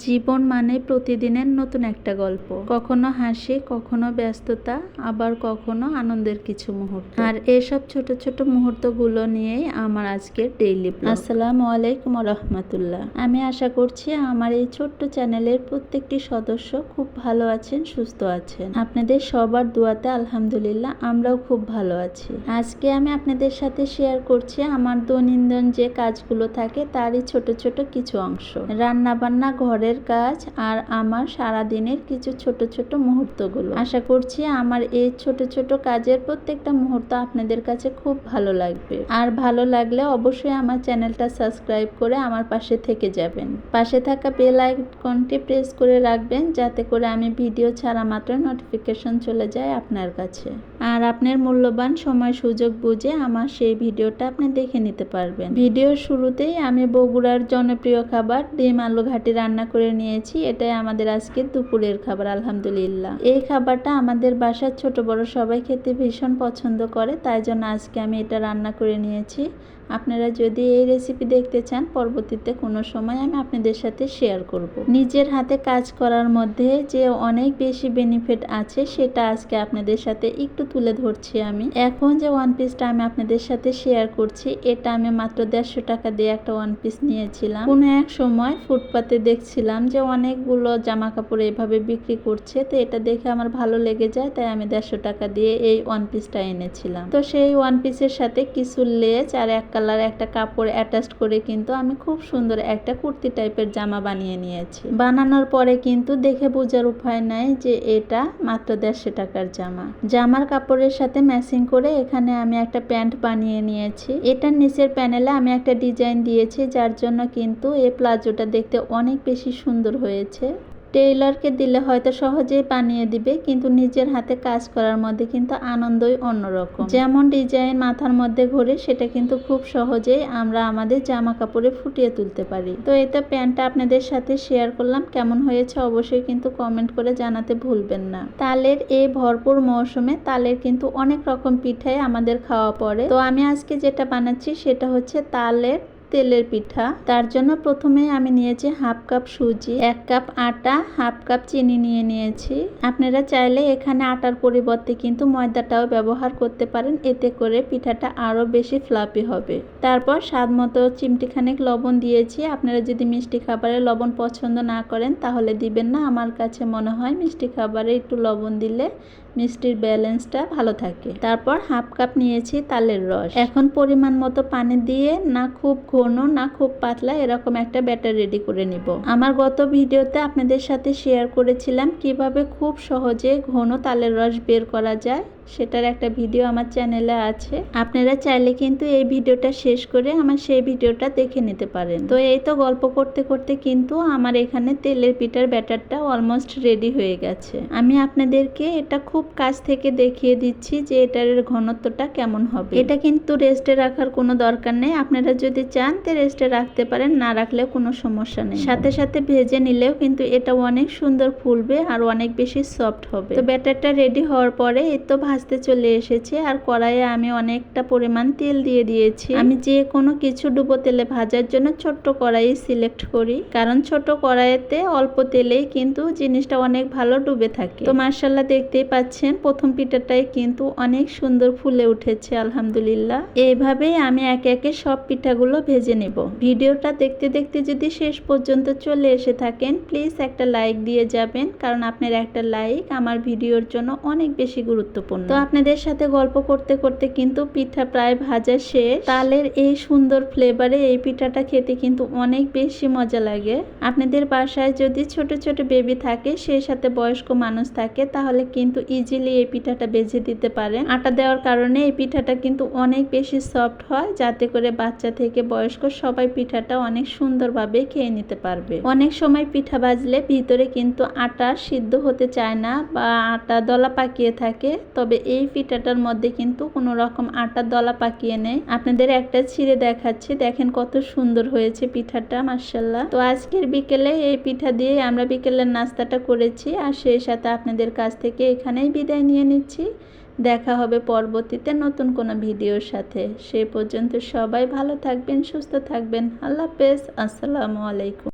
জীবন মানে প্রতিদিনের নতুন একটা গল্প, কখনো হাসি, কখনো ব্যস্ততা, আবার কখনো আনন্দের কিছু মুহূর্ত। আর এসব ছোট ছোট মুহূর্তগুলো নিয়েই আমার আজকের ডেইলি ব্লগ। আসসালামু আলাইকুম রাহমাতুল্লাহ। আমি আশা করছি আমার এই ছোট্ট চ্যানেলের প্রত্যেকটি সদস্য খুব ভালো আছেন, সুস্থ আছেন। আপনাদের সবার দোয়াতে আলহামদুলিল্লাহ আমরাও খুব ভালো আছি। আজকে আমি আপনাদের সাথে শেয়ার করছি আমার দৈনন্দিন যে কাজগুলো থাকে তারই ছোট ছোট কিছু অংশ, রান্না বান্না, ঘরের কাজ আর আমার সারাদিনের কিছু ছোট ছোট মুহূর্তগুলো। আশা করছি আমার এই ছোট ছোট কাজের প্রত্যেকটা মুহূর্ত আপনাদের কাছে খুব ভালো লাগবে। আর ভালো লাগলে অবশ্যই আমার চ্যানেলটা সাবস্ক্রাইব করে আমার পাশে থেকে যাবেন। পাশে থাকা বেল আইকনটি প্রেস করে রাখবেন, যাতে করে আমি ভিডিও ছাড়া মাত্র নোটিফিকেশন চলে যায় আপনার কাছে। আর আপনার মূল্যবান সময় সুযোগ বুঝে আমার সেই ভিডিওটা আপনি দেখে নিতে পারবেন। ভিডিওর শুরুতেই আমি বগুড়ার জনপ্রিয় খাবার ডিম আলু ঘাটি রান্না করে নিয়েছি। এটাই আমাদের আজকে দুপুরের খাবার আলহামদুলিল্লাহ। এই খাবারটা আমাদের বাসার ছোট বড় সবাই খেতে ভীষণ পছন্দ করে, তাই জন্য আজকে আমি এটা রান্না করে নিয়েছি। আপনারা যদি এই রেসিপি দেখতে চান পরবর্তীতে কোনো সময় আমি আপনাদের সাথে শেয়ার করব। নিজের হাতে কাজ করার মধ্যে যে অনেক বেশি বেনিফিট আছে সেটা আজকে আপনাদের সাথে একটু তুলে ধরছি আমি। এখন যে ওয়ান পিসটা আমি আপনাদের সাথে শেয়ার করছি, এটা আমি মাত্র 150 টাকা দিয়ে একটা ওয়ান পিস নিয়েছিলাম। কোনো এক সময় ফুটপাতে দেখছিলাম যে অনেকগুলো জামা কাপড় এভাবে বিক্রি করছে, তো এটা দেখে আমার ভালো লেগে যায়, তাই আমি 150 টাকা দিয়ে এই ওয়ান পিসটা এনেছিলাম। তো সেই ওয়ান পিসের সাথে কিছু লেস আর এক কালার একটা কাপড় অ্যাটাচ করে কিন্তু আমি খুব সুন্দর একটা কুর্তি টাইপের জামা বানিয়ে নিয়েছি। বানানোর পরে কিন্তু দেখে বোঝার উপায় নাই যে এটা মাত্র 150 টাকার জামা। জামার কাপড়ের সাথে ম্যাচিং করে এখানে আমি একটা প্যান্ট বানিয়ে নিয়েছি। এটার নিচের প্যানেলে আমি একটা ডিজাইন দিয়েছি, যার জন্য কিন্তু এই প্লাজোটা দেখতে অনেক বেশি সুন্দর হয়েছে। টেইলরকে দিলে হয়তো সহজেই বানিয়ে দিবে, কিন্তু নিজের হাতে কাজ করার মধ্যে কিন্তু আনন্দই অন্যরকম। যেমন ডিজাইন মাথার মধ্যে ঘুরে সেটা কিন্তু খুব সহজেই আমরা আমাদের জামা কাপড়ে ফুটিয়ে তুলতে পারি। তো এটা প্যান্টটা আপনাদের সাথে শেয়ার করলাম, কেমন হয়েছে অবশ্যই কিন্তু কমেন্ট করে জানাতে ভুলবেন না। তালের এই ভরপুর মৌসুমে তালের কিন্তু অনেক রকম পিঠাই আমাদের খাওয়া পড়ে। তো আমি আজকে যেটা বানাচ্ছি সেটা হচ্ছে তালের তেলের পিঠা। তার জন্য প্রথমে আমি নিয়েছি হাফ কাপ সুজি, 1 কাপ আটা, হাফ কাপ চিনি নিয়ে নিয়েছি। আপনারা চাইলে এখানে আটার পরিবর্তে কিন্তু ময়দাটাও ব্যবহার করতে পারেন, এতে করে পিঠাটা আরো বেশি ফ্লাফি হবে। তারপর স্বাদ মতো চিমটিখানেক লবণ দিয়েছি। আপনারা যদি মিষ্টি খাবারে লবণ পছন্দ না করেন তাহলে দিবেন না। আমার কাছে মনে হয় মিষ্টি খাবারে একটু লবণ দিলে মিষ্টির ব্যালেন্সটা ভালো থাকে। তারপর হাফ কাপ নিয়েছি তালের রস। এখন পরিমাণ মতো পানি দিয়ে না খুব ঘন না খুব পাতলা এরকম একটা ব্যাটার রেডি করে নিব। আমার গত ভিডিওতে আপনাদের সাথে শেয়ার করেছিলাম কিভাবে খুব সহজে ঘন তালের রস বের করা যায়, সেটার একটা ভিডিও আমার চ্যানেলে আছে। আপনারা চাইলে কিন্তু এই ভিডিওটা শেষ করে আমার সেই ভিডিওটা দেখে নিতে পারেন। তো এই তো গল্প করতে করতে কিন্তু আমার এখানে তেলের পিঠার ব্যাটারটা অলমোস্ট রেডি হয়ে গেছে। আমি আপনাদেরকে এটা খুব কাছ থেকে দেখিয়ে দিচ্ছি যে এটার ঘনত্বটা কেমন হবে। এটা কিন্তু রেস্টে রাখার কোনো দরকার নেই, আপনারা যদি চান তো রেস্টে রাখতে পারেন, না রাখলে কোনো সমস্যা নেই। সাথে সাথে ভেজে নিলেও কিন্তু এটা অনেক সুন্দর ফুলবে আর অনেক বেশি সফট হবে। তো ব্যাটারটা রেডি হওয়ার পরে এই তো ভাজতে চলে এসেছে। আর কড়াইয়ে আমি অনেকটা পরিমাণ তেল দিয়ে দিয়েছি। আমি যে কোনো কিছু ডুবো তেলে ভাজার জন্য ছোট্ট কড়াই সিলেক্ট করি, কারণ ছোট কড়াইতে অল্প তেলেই কিন্তু জিনিসটা অনেক ভালো ডুবে থাকে। তো মাশাআল্লাহ দেখতেই পাচ্ছেন প্রথম পিঠাটাই কিন্তু অনেক সুন্দর ফুলে উঠেছে আলহামদুলিল্লাহ। এইভাবেই আমি একে একে সব পিঠাগুলো ভেজে নেব। ভিডিওটা দেখতে দেখতে যদি শেষ পর্যন্ত চলে এসে থাকেন প্লিজ একটা লাইক দিয়ে যাবেন, কারণ আপনার একটা লাইক আমার ভিডিওর জন্য অনেক বেশি গুরুত্বপূর্ণ। তো আপনাদের সাথে গল্প করতে করতে কিন্তু পিঠা প্রায় ভাজা শেষ। তালের এই সুন্দর ফ্লেভারে এই পিঠাটা খেতে কিন্তু অনেক বেশি মজা লাগে। আপনাদের বাসায় যদি ছোট ছোট বেবি থাকে, সেই সাথে বয়স্ক মানুষ থাকে, তাহলে কিন্তু ইজিলি এই পিঠাটা ভেজে দিতে পারেন। আটা দেওয়ার কারণে এই পিঠাটা কিন্তু অনেক বেশি সফট হয়, যাতে করে বাচ্চা থেকে বয়স্ক সবাই পিঠাটা অনেক সুন্দরভাবে খেয়ে নিতে পারবে। অনেক সময় পিঠা ভাজলে ভিতরে কিন্তু আটা সিদ্ধ হতে চায় না বা আটা দলা পাকিয়ে থাকে, তবে এই পিঠাটার মধ্যে কিন্তু কোনো রকম আটা দলা পাকিয়ে নেই। আপনাদের একটা ছিঁড়ে দেখাচ্ছি, দেখেন কত সুন্দর হয়েছে পিঠাটা মাশাআল্লাহ। তো আজকের বিকেলে এই পিঠা দিয়ে আমরা বিকেলের নাস্তাটা করেছি, আর সেই সাথে আপনাদের কাছ থেকে এখানেই বিদায় নিয়ে নিচ্ছি। দেখা হবে পরবর্তীতে নতুন কোনো ভিডিওর সাথে। সেই পর্যন্ত সবাই ভালো থাকবেন, সুস্থ থাকবেন। আল্লাহ হাফেজ, আসসালামু আলাইকুম।